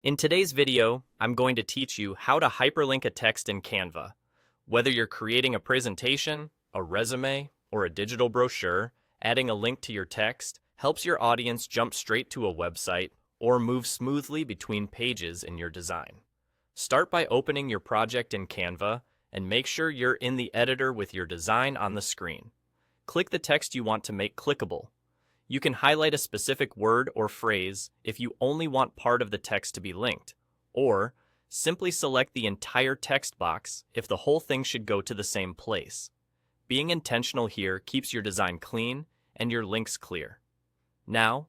In today's video, I'm going to teach you how to hyperlink a text in Canva. Whether you're creating a presentation, a resume, or a digital brochure, adding a link to your text helps your audience jump straight to a website or move smoothly between pages in your design. Start by opening your project in Canva and make sure you're in the editor with your design on the screen. Click the text you want to make clickable. You can highlight a specific word or phrase if you only want part of the text to be linked, or simply select the entire text box if the whole thing should go to the same place. Being intentional here keeps your design clean and your links clear. Now,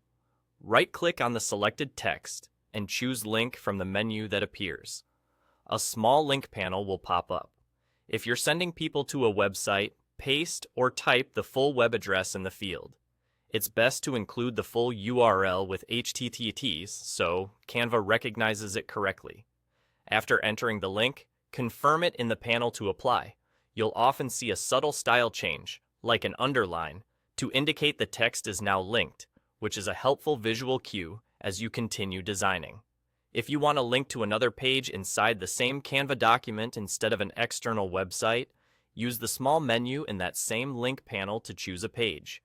right-click on the selected text and choose Link from the menu that appears. A small link panel will pop up. If you're sending people to a website, paste or type the full web address in the field. It's best to include the full URL with HTTPS so Canva recognizes it correctly. After entering the link, confirm it in the panel to apply. You'll often see a subtle style change, like an underline, to indicate the text is now linked, which is a helpful visual cue as you continue designing. If you want to link to another page inside the same Canva document instead of an external website, use the small menu in that same link panel to choose a page.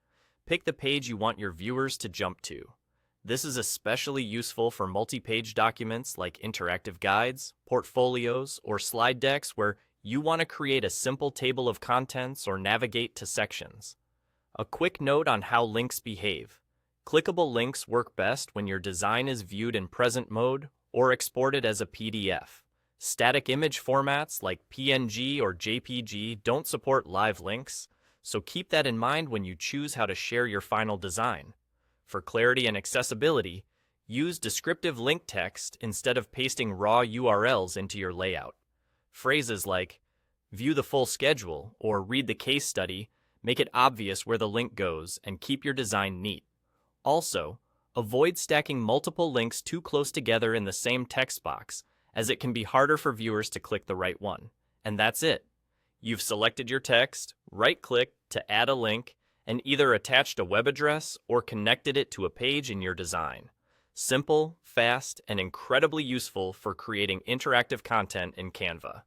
Pick the page you want your viewers to jump to. This is especially useful for multi-page documents like interactive guides, portfolios, or slide decks where you want to create a simple table of contents or navigate to sections. A quick note on how links behave. Clickable links work best when your design is viewed in present mode or exported as a PDF. Static image formats like PNG or JPG don't support live links, so keep that in mind when you choose how to share your final design. For clarity and accessibility, use descriptive link text instead of pasting raw URLs into your layout. Phrases like, "View the full schedule" or "Read the case study" make it obvious where the link goes and keep your design neat. Also, avoid stacking multiple links too close together in the same text box, as it can be harder for viewers to click the right one. And that's it. You've selected your text, right-click to add a link, and either attached a web address or connected it to a page in your design. Simple, fast, and incredibly useful for creating interactive content in Canva.